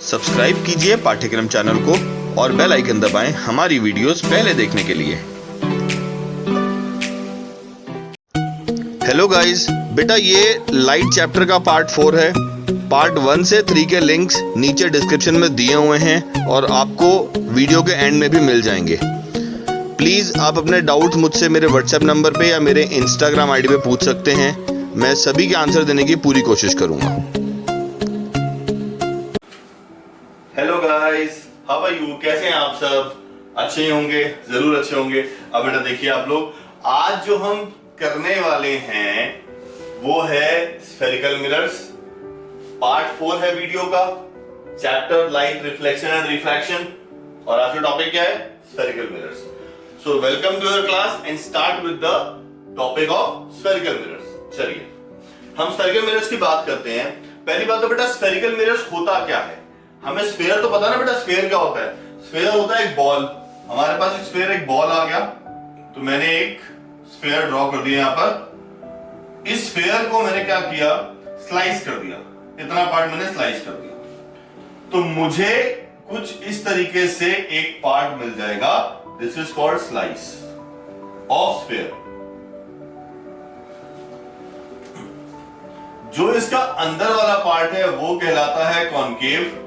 Subscribe कीजिए पाठ्यक्रम channel को और बेल आइकन दबाएं हमारी वीडियोस पहले देखने के लिए। हेलो गाइस, बेटा ये लाइट चैप्टर का पार्ट 4 है। पार्ट 1 से 3 के लिंक्स नीचे डिस्क्रिप्शन में दिए हुए हैं और आपको वीडियो के एंड में भी मिल जाएंगे। प्लीज आप अपने डाउट्स मुझसे मेरे व्हाट्सएप नंबर पे या मेरे इंस्टाग्राम आईडी पे पूछ सकते हैं। मैं सभी के आंसर देने की पूरी कोशिश करूंगा। Hello guys, how are you? कैसे हैं आप सब? अच्छे ही होंगे, जरूर अच्छे होंगे। अब बेटा देखिए आप लोग, आज जो हम करने वाले हैं वो है स्फेरिकल मिरर्स। पार्ट 4 है वीडियो का, chapter light reflection and refraction, और आज का टॉपिक क्या है? Spherical mirrors. So welcome to your class and start with the topic of spherical mirrors. चलिए हम स्फेरिकल मिरर्स की बात करते हैं। पहली बात तो बेटा स्फेरिकल मिरर्स होता क्या है? हमें स्फेयर तो पता ना बेटा, स्फेयर क्या होता है? स्फेयर होता है एक बॉल। हमारे पास एक स्फेयर, एक बॉल आ गया, तो मैंने एक स्फेयर ड्रॉ कर दिया। यहां पर इस स्फेयर को मैंने क्या किया? स्लाइस कर दिया। इतना पार्ट मैंने स्लाइस कर दिया, तो मुझे कुछ इस तरीके से एक पार्ट मिल जाएगा। This is called slice of sphere. जो इसका अंदर वाला पार्ट है वो कहलाता है कॉनकेव,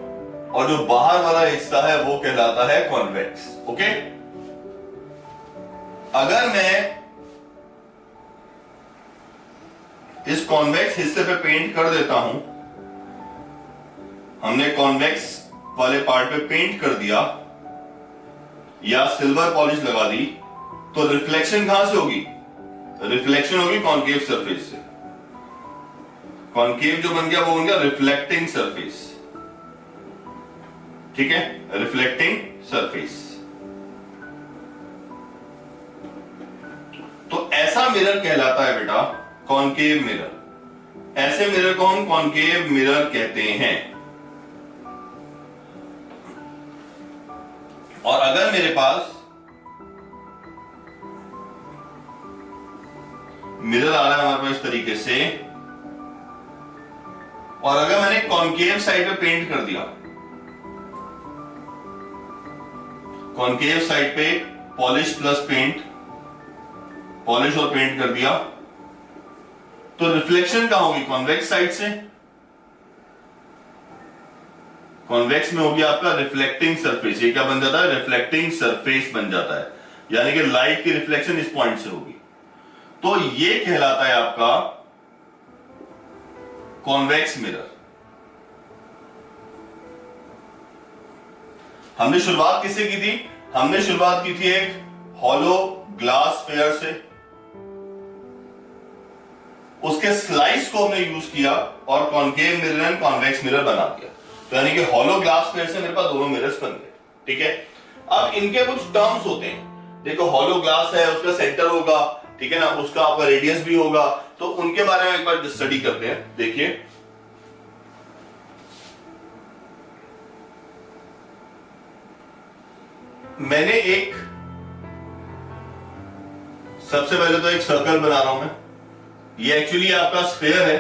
और जो बाहर वाला हिस्सा है वो कहलाता है कॉन्वेक्स। ओके, अगर मैं इस कॉन्वेक्स हिस्से पे पेंट कर देता हूं, हमने कॉन्वेक्स वाले पार्ट पे पेंट कर दिया या सिल्वर पॉलिश लगा दी, तो रिफ्लेक्शन कहां से होगी? रिफ्लेक्शन होगी कॉनकेव सरफेस से। कॉनकेव जो बन गया वो बन गया रिफ्लेक्टिंग सरफेस। ठीक है, रिफ्लेक्टिंग सरफेस। तो ऐसा मिरर कहलाता है बेटा कॉनकेव मिरर। ऐसे मिरर को हम कॉनकेव मिरर कहते हैं। और अगर मेरे पास मिरर आ रहा है हमारे पास इस तरीके से, और अगर मैंने कॉनकेव साइड पे पेंट कर दिया, कॉनकेव साइड पे पॉलिश प्लस पेंट, पॉलिश और पेंट कर दिया, तो रिफ्लेक्शन कहां होगी? कॉन्वेक्स साइड से। कॉन्वेक्स में होगी आपका रिफ्लेक्टिंग सरफेस। ये क्या बन जाता है? रिफ्लेक्टिंग सरफेस बन जाता है, यानी कि लाइट की रिफ्लेक्शन इस पॉइंट से होगी। तो ये कहलाता है आपका कॉन्वेक्स मिरर। हमने शुरुआत किससे की थी? हमने शुरुआत की थी एक हॉलो ग्लास स्फीयर से। उसके स्लाइस को हमने यूज किया और concave mirror and convex mirror बना दिया। तो यानी कि हॉलो ग्लास स्फीयर से मेरे पास दोनों मिरर्स बन गए। ठीक है, अब इनके कुछ टर्म्स होते हैं। देखो हॉलो ग्लास है, उसका सेंटर होगा, ठीक है ना, उसका आपका रेडियस भी होगा, तो उनके बारे में एक बार स्टडी करते हैं। देखिए मैंने एक, सबसे पहले तो एक सर्कल बना रहा हूं मैं। ये एक्चुअली आपका स्फीयर है।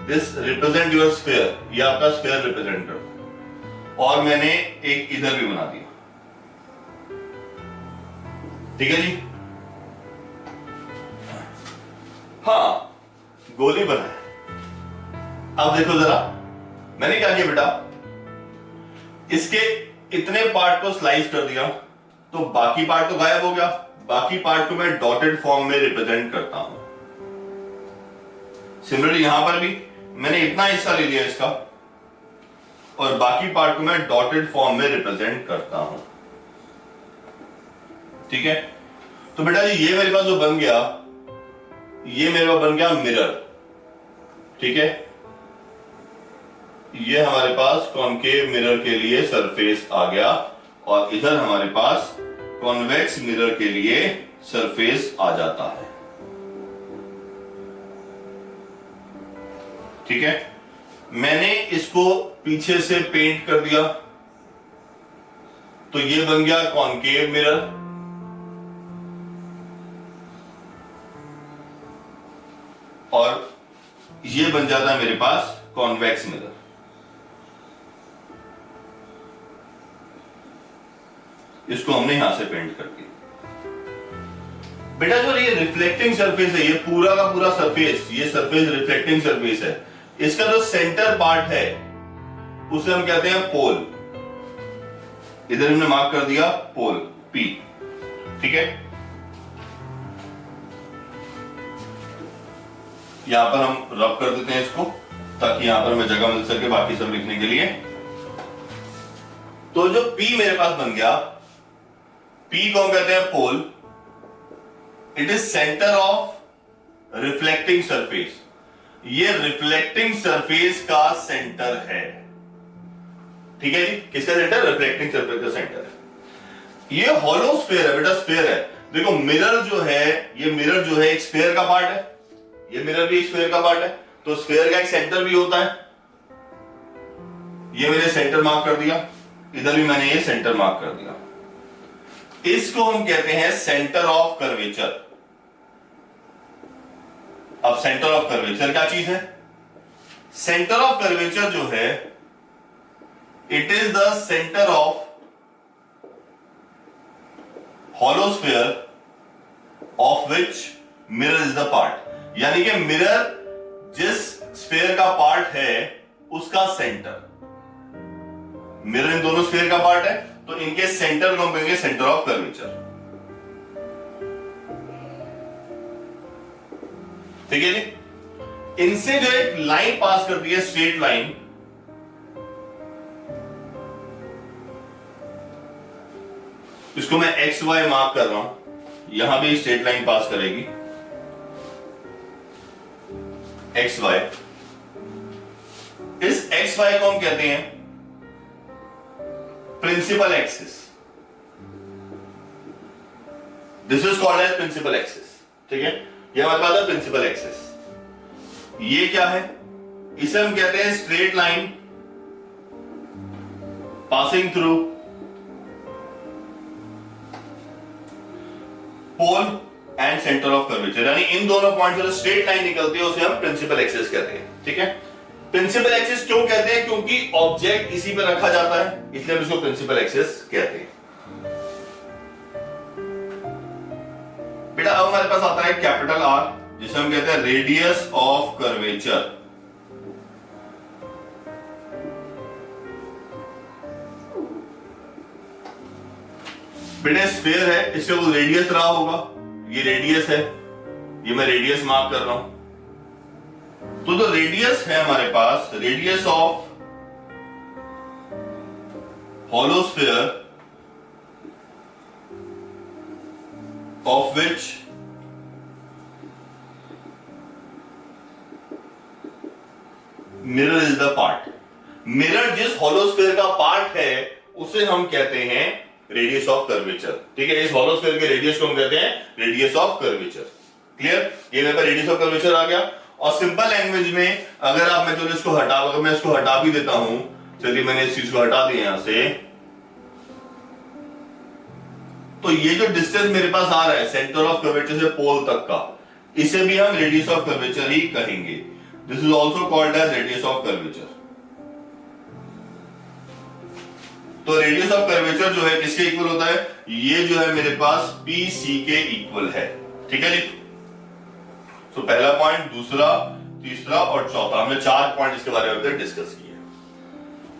This represent your sphere. ये आपका स्फीयर रिप्रेजेंट करता, और मैंने एक इधर भी बना दिया। ठीक है जी, हाँ गोली बना है। अब देखो जरा मैंने क्या किया बेटा, इसके इतने पार्ट को स्लाइस कर दिया, तो बाकी पार्ट तो गायब हो गया। बाकी पार्ट को मैं डॉटेड फॉर्म में रिप्रेजेंट करता हूं। सिमिलरली यहां पर भी मैंने इतना हिस्सा ले लिया इसका, और बाकी पार्ट को मैं डॉटेड फॉर्म में रिप्रेजेंट करता हूं। ठीक है, तो बेटा जी ये मेरे पास जो बन गया, ये मेरे पास बन गया मिरर। ठीक है, ये हमारे पास कॉनकेव मिरर के लिए सरफेस आ गया, और इधर हमारे पास कॉन्वेक्स मिरर के लिए सरफेस आ जाता है। ठीक है, मैंने इसको पीछे से पेंट कर दिया, तो ये बन गया कॉनकेव मिरर। और ये बन जाता है मेरे पास कॉन्वेक्स मिरर। इसको हमने यहां से पेंट कर दिया। बेटा जो ये रिफ्लेक्टिंग सरफेस है, ये पूरा का पूरा सरफेस, ये सरफेस रिफ्लेक्टिंग सरफेस है, इसका जो सेंटर पार्ट है उसे हम कहते हैं पोल। इधर हमने मार्क कर दिया पोल P, ठीक है। यहां पर हम रब कर देते हैं इसको, ताकि यहां पर हमें जगह मिल सके बाकी सब लिखने के लिए। तो जो P मेरे पास बन गया, P को हम कहते हैं pole. It is centre of reflecting surface. ये रिफ्लेक्टिंग सरफेस का सेंटर है, ठीक है जी। किसका सेंटर? रिफ्लेक्टिंग सरफेस का सेंटर है। ये हॉलो स्फीयर है बेटा, स्फीयर है। देखो मिरर जो है, ये मिरर जो है एक स्फीयर का पार्ट है, ये मिरर भी एक स्फीयर का पार्ट है, तो स्फीयर का एक सेंटर भी होता है। ये मैंने सेंटर मार्क कर दिया, इधर भी मैंने ये सेंटर मार्क कर दिया। इसको हम कहते हैं सेंटर ऑफ कर्वेचर। अब सेंटर ऑफ कर्वेचर क्या चीज है? सेंटर ऑफ कर्वेचर जो है, it is the centre of hollow sphere of which mirror is the part। यानी कि मिरर जिस स्फीयर का पार्ट है उसका सेंटर, मिरर इन दोनों स्फीयर का पार्ट है, तो इनके सेंटर को हम कहेंगे सेंटर ऑफ कर्वेचर, ठीक है जी। इनसे जो एक लाइन पास करती है, स्ट्रेट लाइन, इसको मैं एक्स वाई मार्क कर रहा हूं, यहां भी स्ट्रेट लाइन पास करेगी एक्स वाई। इस एक्स वाई को हम कहते हैं principal axis. This is called as principal axis, ठीक है। यह हमारे पास है प्रिंसिपल एक्सिस। ये क्या है? इसे हम कहते हैं straight line passing through pole and centre of curvature. यानी इन दोनों पॉइंट से स्ट्रेट लाइन निकलती है, उसे हम प्रिंसिपल एक्सिस कहते हैं, ठीक है। प्रिंसिपल एक्सिस क्यों कहते हैं? क्योंकि ऑब्जेक्ट इसी पर रखा जाता है, इसलिए हम इसको प्रिंसिपल एक्सिस कहते हैं। बेटा अब हमारे पास आता है कैपिटल आर, जिसे हम कहते हैं रेडियस ऑफ कर्वेचर। बेटा स्फीयर है, इससे वो रेडियस रहा होगा, ये रेडियस है, ये मैं रेडियस मार्क कर रहा हूं। तो जो रेडियस है हमारे पास, radius of hollow sphere of which mirror is the part। Mirror जिस hollow sphere का पार्ट है उसे हम कहते हैं रेडियस ऑफ कर्वेचर, ठीक है। इस hollow sphere के रेडियस को हम कहते हैं रेडियस ऑफ कर्वेचर। क्लियर? ये मेरे पास रेडियस ऑफ कर्वेचर आ गया। और सिंपल लैंग्वेज में अगर आप, मैं चलो इसको हटा, अगर मैं इसको हटा भी देता हूं, चलिए मैंने इस चीज को हटा दिया यहां से, तो ये जो डिस्टेंस मेरे पास आ रहा है सेंटर ऑफ कर्वेचर से पोल तक का, इसे भी हम रेडियस ऑफ कर्वेचर ही कहेंगे। This is also called as radius of curvature. तो रेडियस ऑफ कर्वेचर जो है किसके इक्वल होता है? ये जो है मेरे पास PC के इक्वल है, ठीक है जी। तो पहला पॉइंट, दूसरा, तीसरा और चौथा, हमने 4 पॉइंट इसके बारे में डिस्कस किए।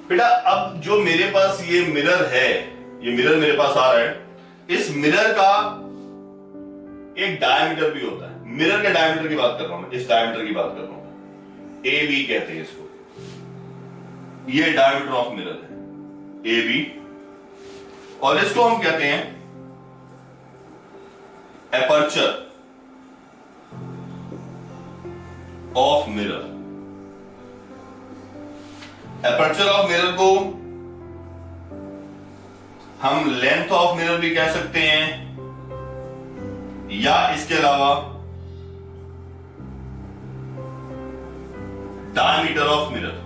बेटा अब जो मेरे पास ये मिरर है, ये मिरर मेरे पास आ रहा है, इस मिरर का एक डायमीटर भी होता है। मिरर के डायमीटर की बात कर रहा हूं मैं, इस डायमीटर की बात कर रहा हूं, AB कहते हैं इसको। ये डायमीटर ऑफ मिरर है AB, और इसको हम कहते हैं aperture of mirror. Aperture of mirror को हम लेंथ ऑफ मिरर भी कह सकते हैं, या इसके अलावा डायमीटर ऑफ मिरर।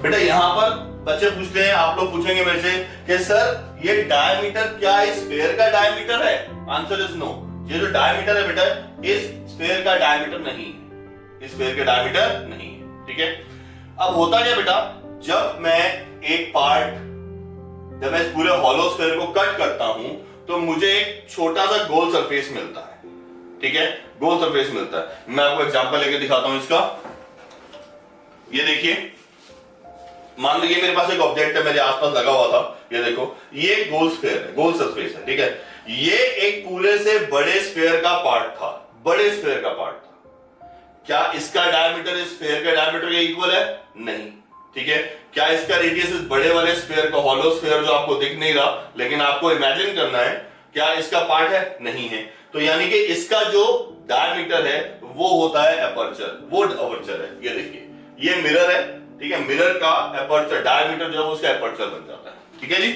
बेटा यहां पर बच्चे पूछते हैं, आप लोग पूछेंगे मेरे से कि सर ये डायमीटर क्या इस स्फीयर का डायमीटर है? Answer is no. ये जो डायमीटर है बेटा, इस स्फीयर का डायमीटर नहीं है, इस स्फीयर का डायमीटर नहीं है, ठीक है। अब होता क्या बेटा, जब मैं एक पार्ट जब मैं इस पूरे हॉलो स्फीयर को कट करता हूं तो मुझे एक छोटा सा गोल सरफेस मिलता है, ठीक है, गोल सरफेस मिलता है। मैं आपको एग्जांपल लेके दिखाता हूं इसका। ये देखिए, मान लीजिए मेरे पास एक ऑब्जेक्ट है, मेरे आसपास लगा हुआ था, ये देखो, ये गोल स्फीयर है, गोल सरफेस है, ठीक है। ये एक पूरे से बड़े स्फीयर का पार्ट था, बड़े स्फीयर का पार्ट था। क्या इसका डायमीटर इस स्फीयर के डायमीटर के इक्वल है? नहीं, ठीक है। क्या इसका रेडियस इस बड़े वाले स्फीयर का, हॉलो स्फीयर जो आपको दिख नहीं रहा लेकिन आपको इमेजिन करना है, क्या इसका पार्ट है? नहीं है। तो यानी कि इसका जो डायमीटर है वो होता है एपर्चर, वो एपर्चर है। ये देखिए, ये मिरर है, ठीक है, मिरर का एपर्चर डायमीटर जो है उसका एपर्चर बन जाता है, ठीक है जी।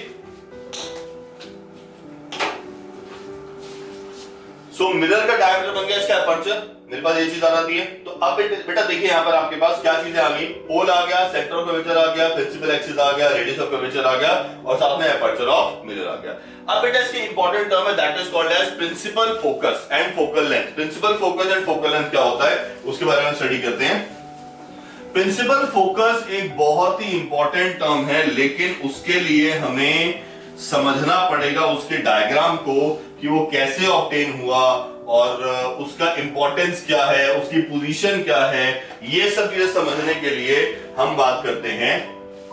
सो मिरर का डायमीटर बन गया इसका एपर्चर, मेरे पास ये चीज आ जाती है। तो अब बेटा देखिए यहां पर आपके पास क्या चीजें आ गई, पोल आ गया, सेंटर ऑफ कर्वेचर आ गया, प्रिंसिपल एक्सिस आ गया, रेडियस ऑफ कर्वेचर आ गया और साथ में एपर्चर ऑफ मिरर आ गया। अब बेटा इसकी इंपॉर्टेंट टर्म है that is called as principal focus and focal length. Principal focus and focal length क्या होता है उसके बारे में स्टडी करते हैं। प्रिंसिपल फोकस एक बहुत ही इंपॉर्टेंट टर्म है, लेकिन उसके लिए हमें समझना पड़ेगा उसके डायग्राम को कि वो कैसे ऑब्टेन हुआ और उसका इंपॉर्टेंस क्या है, उसकी पोजीशन क्या है। ये सब चीजें समझने के लिए हम बात करते हैं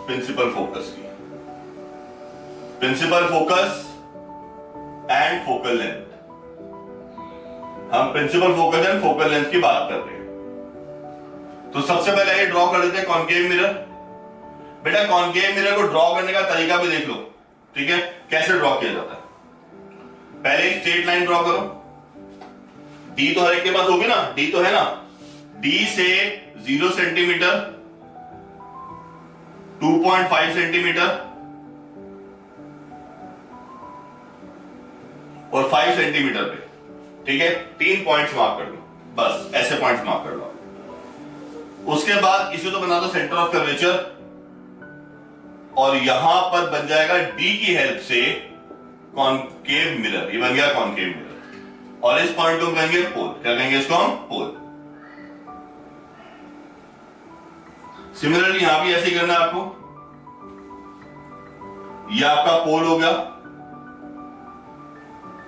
प्रिंसिपल फोकस की। Principal focus and focal length, हम principal focus and focal length की बात कर रहे हैं। तो सबसे पहले ये ड्रॉ कर देते हैं कॉनकेव मिरर। बेटा कॉनकेव मिरर को ड्रॉ करने का तरीका भी देख लो, ठीक है, कैसे ड्रॉ किया जाता है। पहले एक स्ट्रेट लाइन ड्रॉ करो, डी तो हर एक के पास होगी ना, डी तो है ना, डी से 0 सेंटीमीटर, 2.5 सेंटीमीटर और 5 सेंटीमीटर पे, ठीक है, 3 पॉइंट्स मार्क कर लो, बस ऐसे पॉइंट्स मार्क कर लो। उसके बाद इसे तो बना दो सेंटर ऑफ कर्वेचर और यहां पर बन जाएगा डी की हेल्प से कॉनकेव मिरर, ये बन गया कॉनकेव मिरर। और इस पॉइंट को कहेंगे पोल, क्या कहेंगे इसको हम? पोल। सिमिलरली यहां भी ऐसे ही करना है आपको। यह आपका पोल हो गया,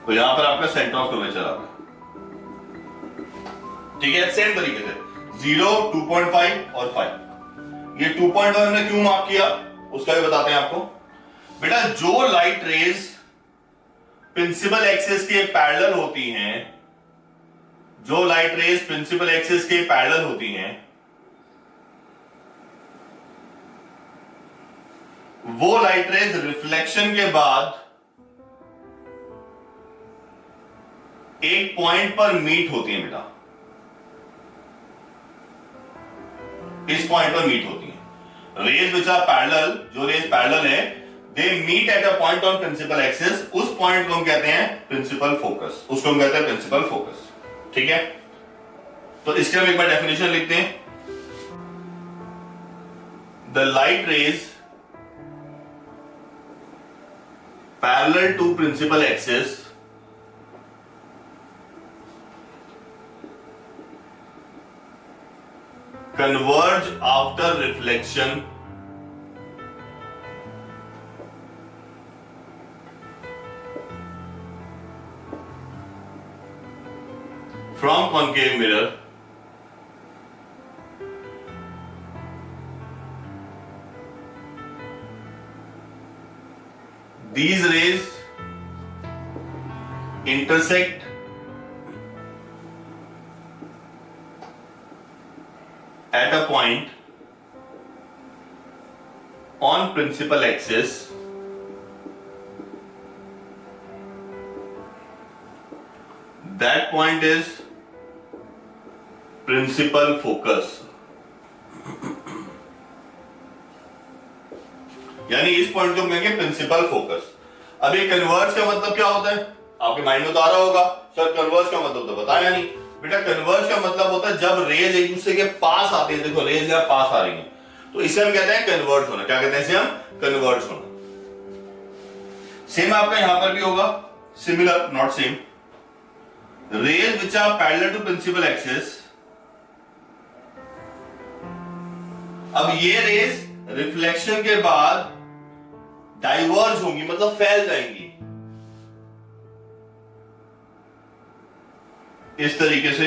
तो यहां पर आपका सेंटर ऑफ कर्वेचर आ गया, ठीक है। सेम तरीके से 0, 2.5 और 5। ये 2.1 हमने क्यों मार्क किया उसका भी बताते हैं आपको। बेटा जो लाइट रेज प्रिंसिपल एक्सिस के पैरेलल होती हैं, जो लाइट रेज प्रिंसिपल एक्सिस के पैरेलल होती हैं, वो लाइट रेज रिफ्लेक्शन के बाद एक पॉइंट पर मीट होती है बेटा, इस पॉइंट पर मीट होती है। रेज विच आर पैरेलल, जो रेज पैरेलल है, they meet at a point on principal axis, उस पॉइंट को हम कहते हैं प्रिंसिपल फोकस, उसको हम कहते हैं प्रिंसिपल फोकस, ठीक है। तो इसके हम एक बार डेफिनेशन लिखते हैं। The light rays parallel to principal axis converge after reflection from concave mirror these rays intersect at a point on principal axis that point is principal focus। यानी इस पॉइंट को हम कहेंगे प्रिंसिपल फोकस। अब ये converge का मतलब क्या होता है आपके माइंड में तो आ रहा होगा, सर कन्वर्ज का मतलब तो बताया नहीं। बेटा कन्वर्ज का मतलब होता है जब रेज एक दूसरे के पास आते हैं, देखो रेज यहां पास आ रही है, तो इसे हम कहते हैं कन्वर्ज होना। क्या कहते हैं इसे हम? कन्वर्ज होना। सेम आपका यहां पर भी होगा, similar not same. Rays which are parallel to principal axis, अब ये रेज रिफ्लेक्शन के बाद डाइवर्ज होंगी मतलब फैल जाएंगी इस तरीके से।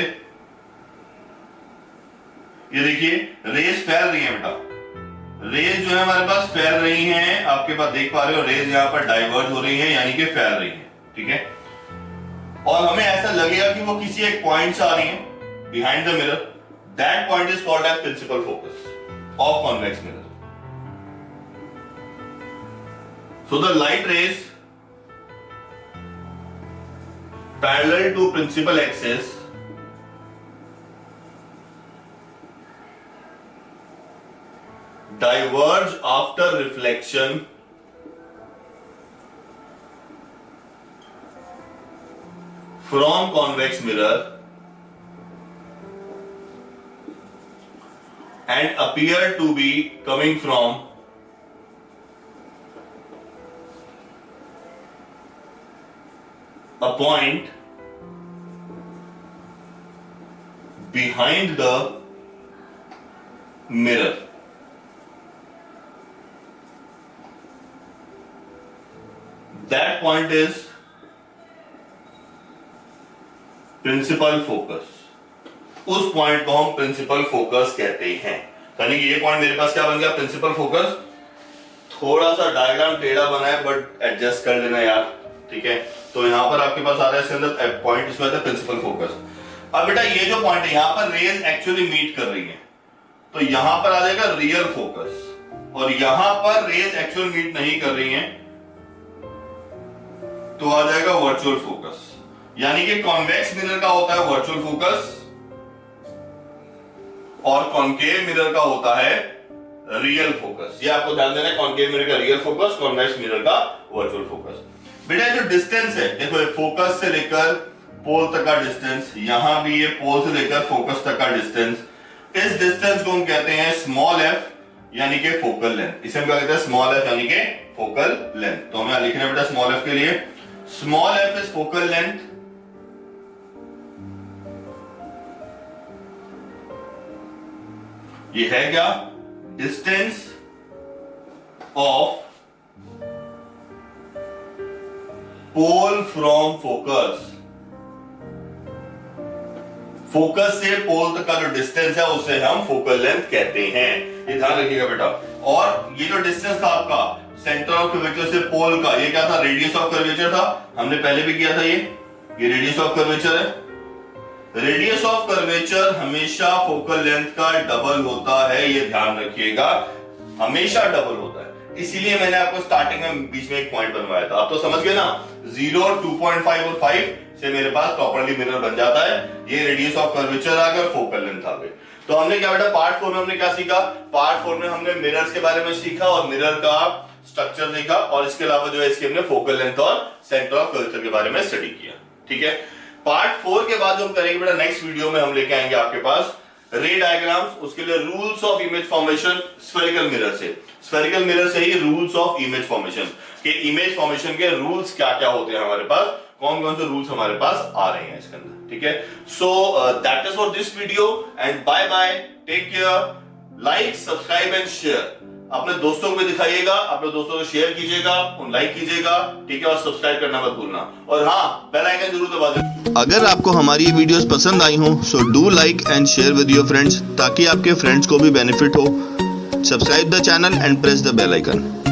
ये देखिए रेज फैल रही है बेटा, रेज जो है हमारे पास फैल रही हैं, आपके पास देख पा रहे हो रेज यहां पर डाइवर्ज हो रही है यानी कि फैल रही है, ठीक है। और हमें ऐसा लगेगा कि वो किसी एक पॉइंट से आ रही है behind the mirror, that point is called as principal focus of convex mirror. So the light rays parallel to principal axis diverge after reflection from convex mirror and appear to be coming from a point behind the mirror. That point is principal focus. उस point को हम principal focus कहते हैं। यानी कि ये point मेरे पास क्या बन गया, प्रिंसिपल फोकस। थोड़ा सा डायग्राम टेढ़ा बना है बट एडजस्ट कर लेना यार, ठीक है। तो यहां पर आपके पास आ रहा है इसके अंदर पॉइंट, इसमें आता है प्रिंसिपल फोकस। अब बेटा ये जो पॉइंट है यहां पर रेज एक्चुअली मीट कर रही है, तो यहां पर आ जाएगा रियल फोकस, और यहां पर रेज एक्चुअल मीट नहीं कर रही है तो आ जाएगा वर्चुअल फोकस। यानी कि कॉन्वेक्स मिरर का होता है वर्चुअल फोकस और कॉन्केव मिरर का होता है रियल फोकस। ये आपको ध्यान देना है, कॉन्केव मिरर का रियल फोकस, कॉन्वेक्स मिरर का वर्चुअल फोकस। बेटा जो डिस्टेंस है देखो, फोकस से लेकर पोल तक का डिस्टेंस, यहां भी ये पोल से लेकर फोकस तक का डिस्टेंस, इस डिस्टेंस को हम कहते हैं स्मॉल एफ यानी कि फोकल लेंथ। इसे हम क्या कहते हैं, स्मॉल एफ यानी कि फोकल लेंथ। तो हमें लिखना है बेटा स्मॉल एफ के लिए, small F is focal length ये है क्या, distance of pole from focus. Focus से पोल तक का जो डिस्टेंस है उसे हम फोकल लेंथ कहते हैं, ये ध्यान रखिएगा बेटा। और ये जो डिस्टेंस था आपका सेंटर ऑफ कर्वेचर से पोल का, ये क्या था, रेडियस ऑफ कर्वेचर था, हमने पहले भी किया था। ये रेडियस ऑफ कर्वेचर है। रेडियस ऑफ कर्वेचर हमेशा फोकल लेंथ का डबल होता है, ये ध्यान रखिएगा, हमेशा डबल होता है। इसीलिए मैंने आपको स्टार्टिंग में बीच में एक पॉइंट बनवाया था। आप तो समझ गए ना, 0, 2.5 और 5 से मेरे पास प्रॉपर्ली मिरर बन जाता है। ये रेडियस ऑफ कर्वेचर आ गया, फोकल लेंथ आ गई। तो हमने क्या बेटा पार्ट 4 में हमने क्या सीखा, पार्ट 4 में हमने मिरर्स के बारे में सीखा और मिरर का स्ट्रक्चर देखा, और इसके अलावा जो है इसके हमने फोकल लेंथ और सेंटर ऑफ कर्वेचर के बारे में स्टडी किया, ठीक है। पार्ट 4 के बाद जो हम करेंगे बेटा नेक्स्ट वीडियो में हम लेके आएंगे आपके पास रे डायग्राम्स, उसके लिए rules of image formation spherical mirror से, स्फेरिकल मिरर से ही रूल्स ऑफ इमेज फॉर्मेशन के, इमेज फॉर्मेशन के रूल्स क्या क्या होते हैं हमारे पास, कौन कौन से रूल्स हमारे पास आ रहे हैं इसके अंदर, ठीक है। So that is for this video and bye bye, take care, like subscribe and share. अपने दोस्तों को भी दिखाइएगा, अपने दोस्तों को शेयर कीजिएगा, लाइक कीजिएगा, ठीक है, और सब्सक्राइब करना मत भूलना, और हाँ बेल आइकन जरूर दबा दें। अगर आपको हमारी ये वीडियोस पसंद आई हो so do like and share with your friends, ताकि आपके फ्रेंड्स को भी बेनिफिट हो। Subscribe the channel and press the bell icon.